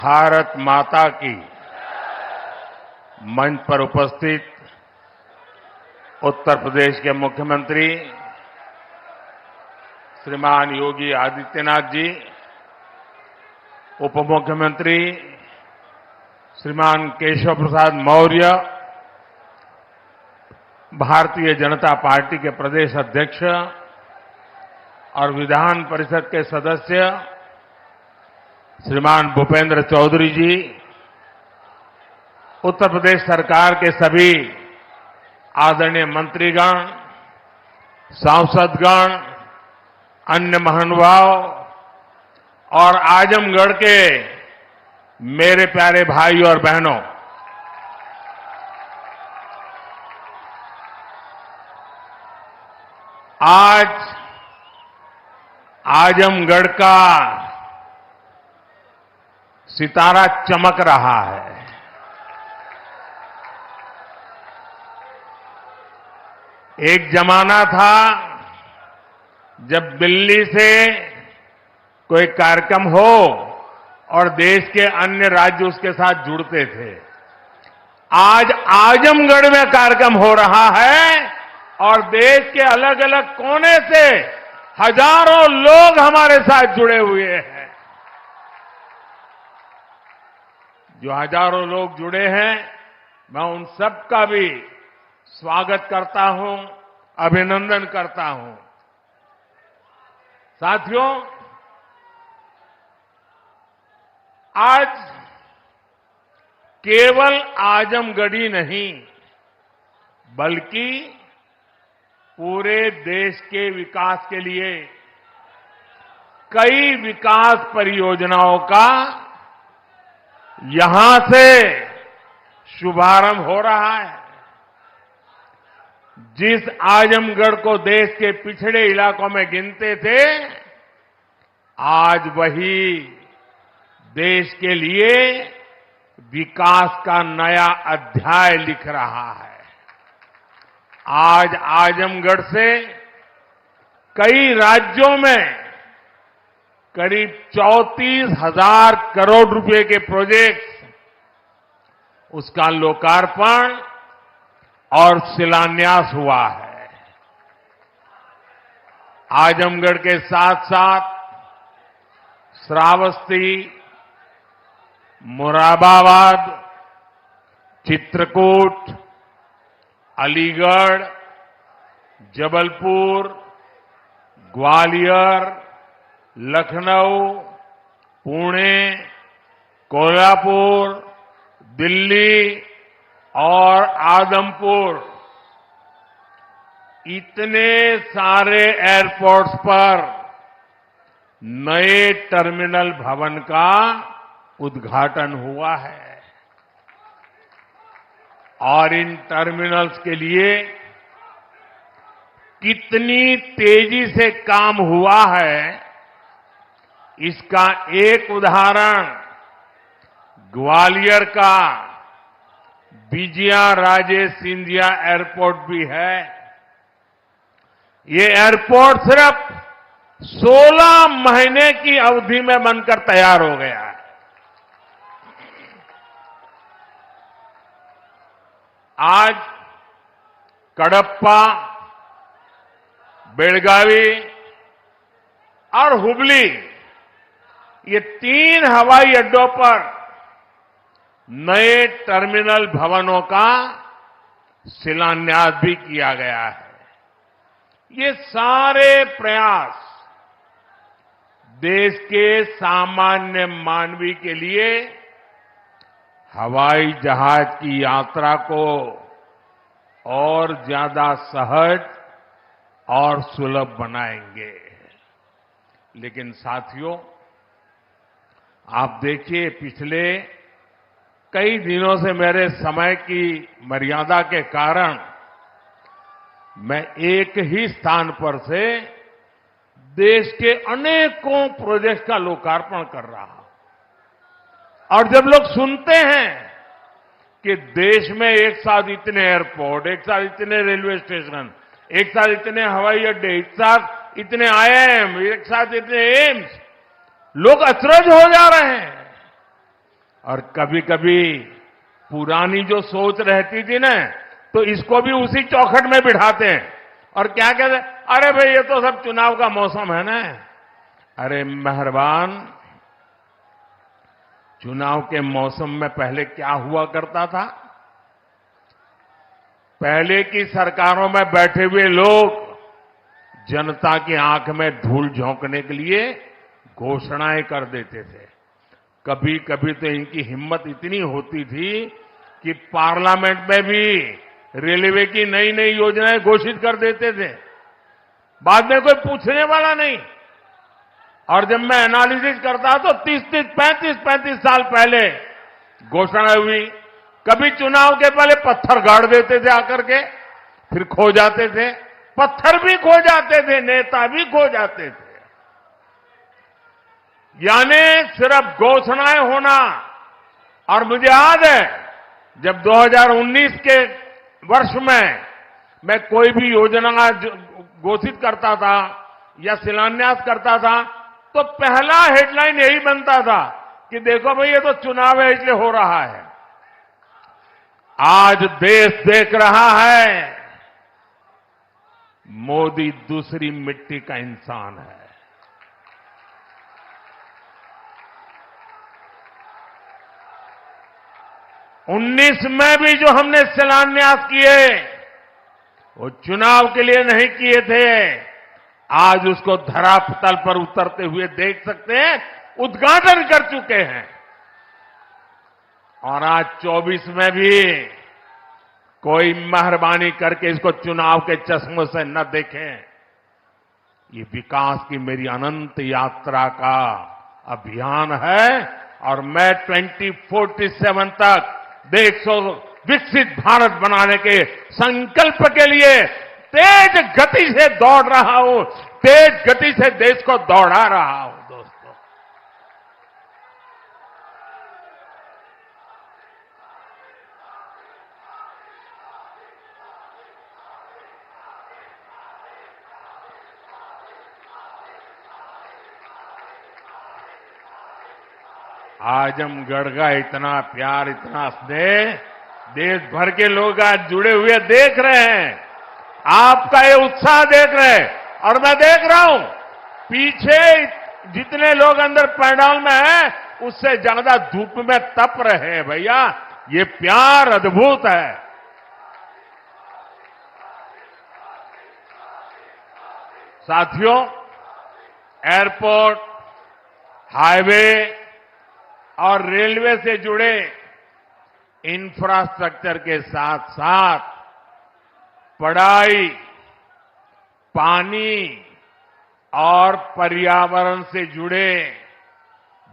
भारत माता की मंच पर उपस्थित उत्तर प्रदेश के मुख्यमंत्री श्रीमान योगी आदित्यनाथ जी, उप मुख्यमंत्री श्रीमान केशव प्रसाद मौर्य, भारतीय जनता पार्टी के प्रदेश अध्यक्ष और विधान परिषद के सदस्य श्रीमान भूपेंद्र चौधरी जी, उत्तर प्रदेश सरकार के सभी आदरणीय मंत्रीगण, सांसदगण, अन्य महानुभाव और आजमगढ़ के मेरे प्यारे भाई और बहनों, आज आजमगढ़ का सितारा चमक रहा है। एक जमाना था जब दिल्ली से कोई कार्यक्रम हो और देश के अन्य राज्य उसके साथ जुड़ते थे। आज आजमगढ़ में कार्यक्रम हो रहा है और देश के अलग अलग कोने से हजारों लोग हमारे साथ जुड़े हुए हैं। जो हजारों लोग जुड़े हैं, मैं उन सब का भी स्वागत करता हूं, अभिनंदन करता हूं। साथियों, आज केवल आजमगढ़ ही नहीं बल्कि पूरे देश के विकास के लिए कई विकास परियोजनाओं का यहां से शुभारंभ हो रहा है। जिस आजमगढ़ को देश के पिछड़े इलाकों में गिनते थे, आज वही देश के लिए विकास का नया अध्याय लिख रहा है। आज आजमगढ़ से कई राज्यों में करीब 34,000 करोड़ रुपए के प्रोजेक्ट्स, उसका लोकार्पण और शिलान्यास हुआ है। आजमगढ़ के साथ साथ श्रावस्ती, मुरादाबाद, चित्रकूट, अलीगढ़, जबलपुर, ग्वालियर, लखनऊ, पुणे, कोल्हापुर, दिल्ली और आदमपुर, इतने सारे एयरपोर्ट्स पर नए टर्मिनल भवन का उद्घाटन हुआ है। और इन टर्मिनल्स के लिए कितनी तेजी से काम हुआ है, इसका एक उदाहरण ग्वालियर का विजया राजे सिंधिया एयरपोर्ट भी है। ये एयरपोर्ट सिर्फ 16 महीने की अवधि में बनकर तैयार हो गया है। आज कडप्पा, बेलगावी और हुबली, ये 3 हवाई अड्डों पर नए टर्मिनल भवनों का शिलान्यास भी किया गया है। ये सारे प्रयास देश के सामान्य मानवी के लिए हवाई जहाज की यात्रा को और ज्यादा सहज और सुलभ बनाएंगे। लेकिन साथियों, आप देखिए, पिछले कई दिनों से मेरे समय की मर्यादा के कारण मैं एक ही स्थान पर से देश के अनेकों प्रोजेक्ट का लोकार्पण कर रहा हूं। और जब लोग सुनते हैं कि देश में एक साथ इतने एयरपोर्ट, एक साथ इतने रेलवे स्टेशन, एक साथ इतने हवाई अड्डे, एक साथ इतने आईआईएम, एक साथ इतने एम्स, लोग अचरज हो जा रहे हैं और कभी कभी पुरानी जो सोच रहती थी ना, तो इसको भी उसी चौखट में बिठाते हैं और क्या कहते हैं, अरे भाई ये तो सब चुनाव का मौसम है ना। अरे मेहरबान, चुनाव के मौसम में पहले क्या हुआ करता था? पहले की सरकारों में बैठे हुए लोग जनता की आंख में धूल झोंकने के लिए घोषणाएं कर देते थे। कभी कभी तो इनकी हिम्मत इतनी होती थी कि पार्लियामेंट में भी रेलवे की नई नई योजनाएं घोषित कर देते थे, बाद में कोई पूछने वाला नहीं। और जब मैं एनालिसिस करता तो 35 साल पहले घोषणा हुई। कभी चुनाव के पहले पत्थर गाड़ देते थे आकर के, फिर खो जाते थे, पत्थर भी खो जाते थे, नेता भी खो जाते थे। यानी सिर्फ घोषणाएं होना। और मुझे याद है जब 2019 के वर्ष में मैं कोई भी योजना घोषित करता था या शिलान्यास करता था, तो पहला हेडलाइन यही बनता था कि देखो भाई ये तो चुनाव है इसलिए हो रहा है। आज देश देख रहा है मोदी दूसरी मिट्टी का इंसान है। 19 में भी जो हमने शिलान्यास किए वो चुनाव के लिए नहीं किए थे। आज उसको धरातल पर उतरते हुए देख सकते हैं, उद्घाटन कर चुके हैं। और आज 24 में भी कोई मेहरबानी करके इसको चुनाव के चश्मों से न देखें। ये विकास की मेरी अनंत यात्रा का अभियान है और मैं 2047 तक देश को विकसित भारत बनाने के संकल्प के लिए तेज गति से दौड़ रहा हूं, तेज गति से देश को दौड़ा रहा हूं। दोस्तों, आजमगढ़ का इतना प्यार, इतना स्नेह देश भर के लोग आज जुड़े हुए देख रहे हैं, आपका ये उत्साह देख रहे हैं। और मैं देख रहा हूं पीछे जितने लोग अंदर पंडाल में हैं उससे ज्यादा धूप में तप रहे हैं। भैया ये प्यार अद्भुत है। साथियों, एयरपोर्ट, हाईवे और रेलवे से जुड़े इंफ्रास्ट्रक्चर के साथ साथ पढ़ाई, पानी और पर्यावरण से जुड़े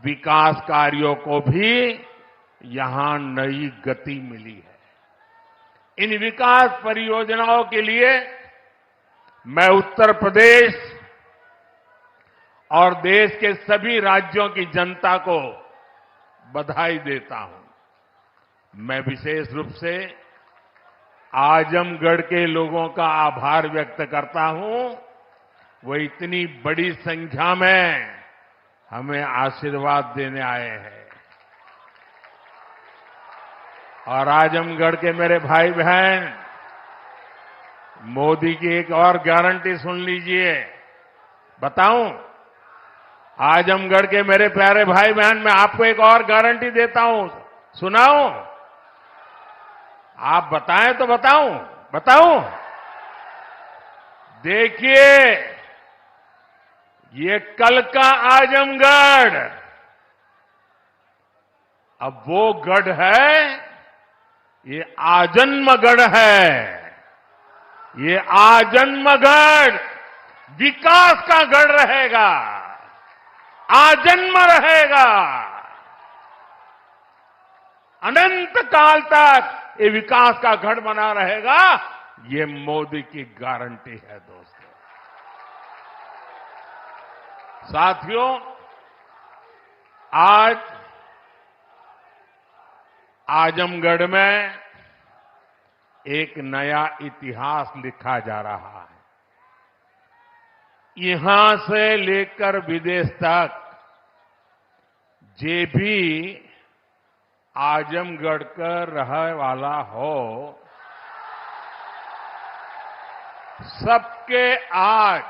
विकास कार्यों को भी यहां नई गति मिली है। इन विकास परियोजनाओं के लिए मैं उत्तर प्रदेश और देश के सभी राज्यों की जनता को बधाई देता हूं। मैं विशेष रूप से आजमगढ़ के लोगों का आभार व्यक्त करता हूं। वो इतनी बड़ी संख्या में हमें आशीर्वाद देने आए हैं। और आजमगढ़ के मेरे भाई बहन, मोदी की एक और गारंटी सुन लीजिए। बताऊं? आजमगढ़ के मेरे प्यारे भाई बहन, मैं आपको एक और गारंटी देता हूं, सुनाऊं? आप बताएं तो बताऊं? देखिए, ये कल का आजमगढ़ अब वो गढ़ है, ये आजन्मगढ़ है। ये आजन्मगढ़ विकास का गढ़ रहेगा, आजन्म रहेगा। अनंत काल तक ये विकास का गढ़ बना रहेगा। ये मोदी की गारंटी है। दोस्तों, साथियों, आज आजमगढ़ में एक नया इतिहास लिखा जा रहा है। यहां से लेकर विदेश तक जे भी आजमगढ़ का रहने वाला हो, सबके आज